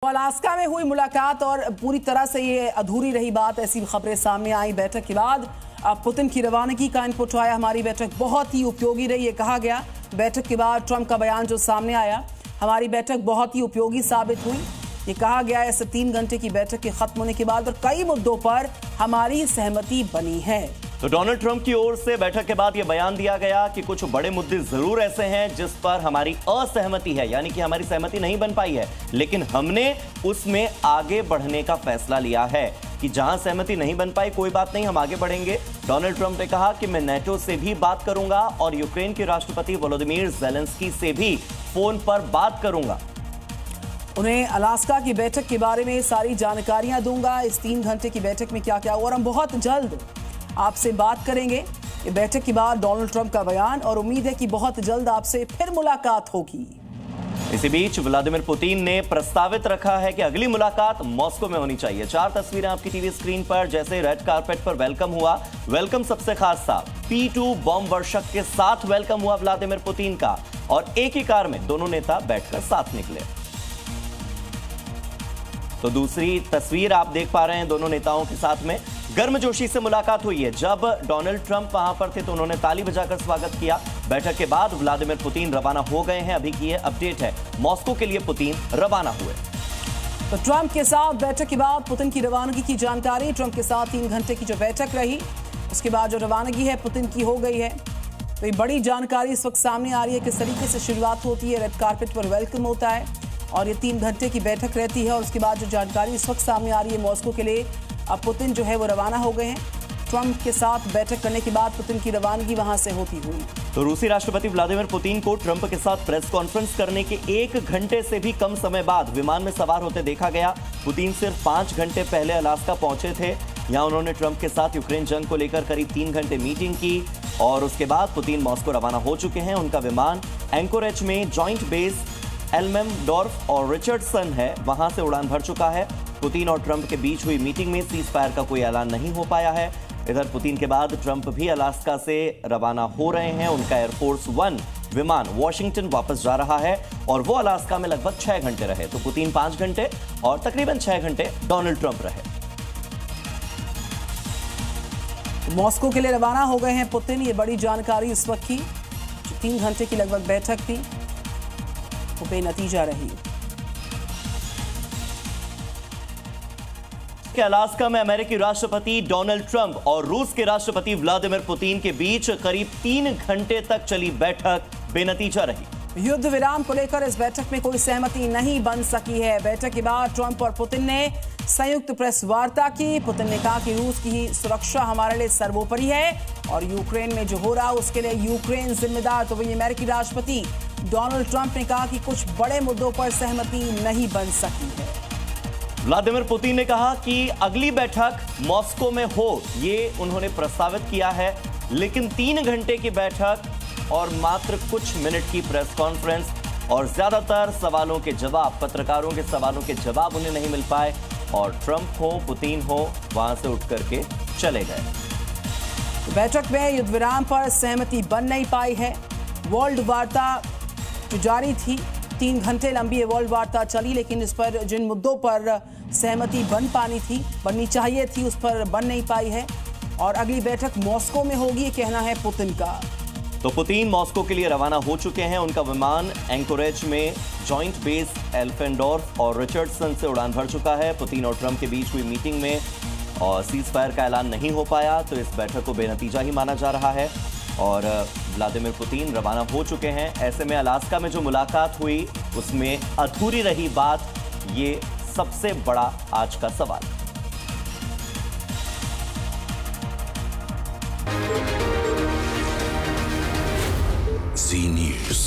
Alaska में हुई मुलाकात और पूरी तरह से ये अधूरी रही बात, ऐसी खबरें सामने आई। बैठक के बाद अब पुतिन की रवानगी का इनपुट आया। हमारी बैठक बहुत ही उपयोगी रही, ये कहा गया। बैठक के बाद ट्रंप का बयान जो सामने आया, हमारी बैठक बहुत ही उपयोगी साबित हुई, ये कहा गया। ऐसे 3 घंटे की बैठक के खत्म होने के बाद और कई मुद्दों पर हमारी सहमति बनी है। तो डोनाल्ड ट्रंप की ओर से बैठक के बाद यह बयान दिया गया कि कुछ बड़े मुद्दे जरूर ऐसे हैं जिस पर हमारी असहमति है, यानी कि हमारी सहमति नहीं बन पाई है, लेकिन हमने उसमें आगे बढ़ने का फैसला लिया है कि जहां सहमति नहीं बन पाई कोई बात नहीं, हम आगे बढ़ेंगे। डोनाल्ड ट्रंप ने कहा कि मैं नेटो से भी बात करूंगा और यूक्रेन के राष्ट्रपति वोलोदिमीर ज़ेलेंस्की से भी फोन पर बात करूंगा। उन्हें अलास्का की बैठक के बारे में सारी जानकारियां दूंगा, इस 3 घंटे की बैठक में क्या क्या हुआ, और हम बहुत जल्द आपसे बात करेंगे। ये बैठक के बाद डोनाल्ड ट्रंप का बयान, और उम्मीद है कि बहुत जल्द आपसे फिर मुलाकात होगी। इसी बीच व्लादिमीर पुतिन ने प्रस्तावित रखा है कि अगली मुलाकात मॉस्को में होनी चाहिए। 4 तस्वीरें आपकी टीवी स्क्रीन पर। जैसे रेड कारपेट पर वेलकम हुआ, वेलकम सबसे खास था, P2 बॉम्ब वर्षक के साथ वेलकम हुआ व्लादिमीर पुतिन का, और एक ही कार में दोनों नेता बैठकर साथ निकले। तो दूसरी तस्वीर आप देख पा रहे हैं, दोनों नेताओं के साथ में गर्मजोशी से मुलाकात हुई है। जब डोनाल्ड ट्रंप वहां पर थे तो उन्होंने ताली बजाकर स्वागत किया। बैठक के बाद व्लादिमीर पुतिन रवाना हो गए हैं। अभी की ये अपडेट है, मॉस्को के लिए पुतिन रवाना हुए। तो ट्रंप के साथ बैठक के बाद पुतिन की रवानगी की जानकारी। ट्रंप के साथ 3 घंटे की जो बैठक रही, उसके बाद जो रवानगी है पुतिन की हो गई है। तो ये बड़ी जानकारी इस वक्त सामने आ रही है, किस तरीके से शुरुआत होती है, रेड कारपेट पर वेलकम होता है और ये 3 घंटे की बैठक रहती है। और उसके बाद जो जानकारी इस वक्त सामने आ रही है, मॉस्को के लिए अब पुतिन जो है वो रवाना हो गए हैं। ट्रंप के साथ बैठक करने के बाद पुतिन की रवानगी वहां से होती हुई। तो रूसी राष्ट्रपति व्लादिमीर पुतिन को ट्रंप के साथ प्रेस कॉन्फ्रेंस करने के 1 घंटे से भी कम समय बाद विमान में सवार होते देखा गया। पुतिन सिर्फ 5 घंटे पहले अलास्का पहुंचे थे। यहां उन्होंने ट्रंप के साथ यूक्रेन जंग को लेकर करीब 3 घंटे मीटिंग की, और उसके बाद पुतिन मॉस्को रवाना हो चुके हैं। उनका विमान एंकोरेज में जॉइंट बेस एल्मेंडोर्फ और रिचर्डसन है, वहां से उड़ान भर चुका है। पुतिन और ट्रंप के बीच हुई मीटिंग में सीज फायर का कोई ऐलान नहीं हो पाया है। इधर पुतिन के बाद ट्रंप भी अलास्का से रवाना हो रहे हैं। उनका एयरफोर्स 1 विमान वॉशिंगटन वापस जा रहा है, और वो अलास्का में लगभग 6 घंटे रहे। तो पुतिन 5 घंटे और तकरीबन 6 घंटे डोनाल्ड ट्रंप रहे। मॉस्को के लिए रवाना हो गए हैं पुतिन। ये बड़ी जानकारी इस वक्त की, 3 घंटे की लगभग बैठक थी, वो बेनतीजा रही। अलास्का में अमेरिकी राष्ट्रपति डोनाल्ड ट्रंप और रूस के राष्ट्रपति व्लादिमीर पुतिन के बीच करीब 3 घंटे तक चली बैठक बेनतीजा रही। युद्ध विराम को लेकर इस बैठक में कोई सहमति नहीं बन सकी है। बैठक के बाद ट्रंप और पुतिन ने संयुक्त प्रेस वार्ता की। पुतिन ने कहा कि रूस की सुरक्षा हमारे लिए सर्वोपरि है और यूक्रेन में जो हो रहा उसके लिए यूक्रेन जिम्मेदार। तो वही अमेरिकी राष्ट्रपति डोनाल्ड ट्रंप ने कहा कि कुछ बड़े मुद्दों पर सहमति नहीं बन सकी है। व्लादिमीर पुतिन ने कहा कि अगली बैठक मॉस्को में हो, ये उन्होंने प्रस्तावित किया है, लेकिन 3 घंटे की बैठक और मात्र कुछ मिनट की प्रेस कॉन्फ्रेंस और ज्यादातर सवालों के जवाब, पत्रकारों के सवालों के जवाब उन्हें नहीं मिल पाए, और ट्रंप हो पुतिन हो वहां से उठ करके चले गए। बैठक में युद्ध विराम पर सहमति बन नहीं पाई है। वर्ल्ड वार्ता जो जारी थी, 3 घंटे लंबी ये वर्ल्ड वार्ता चली, लेकिन इस पर जिन मुद्दों पर सहमति बननी चाहिए थी, उस पर बन नहीं पाई है। और अगली बैठक मॉस्को में होगी, ये कहना है पुतिन का। तो पुतिन मॉस्को के लिए रवाना हो चुके हैं। उनका विमान एंकोरेज में जॉइंट बेस एल्मेंडोर्फ और रिचर्डसन से उड़ान भर चुका है। पुतिन और ट्रंप के बीच हुई मीटिंग में और सीज फायर का ऐलान नहीं हो पाया, तो इस बैठक को बेनतीजा ही माना जा रहा है, और व्लादिमीर पुतिन रवाना हो चुके हैं। ऐसे में अलास्का में जो मुलाकात हुई उसमें अधूरी रही बात, ये सबसे बड़ा आज का सवाल। Z News.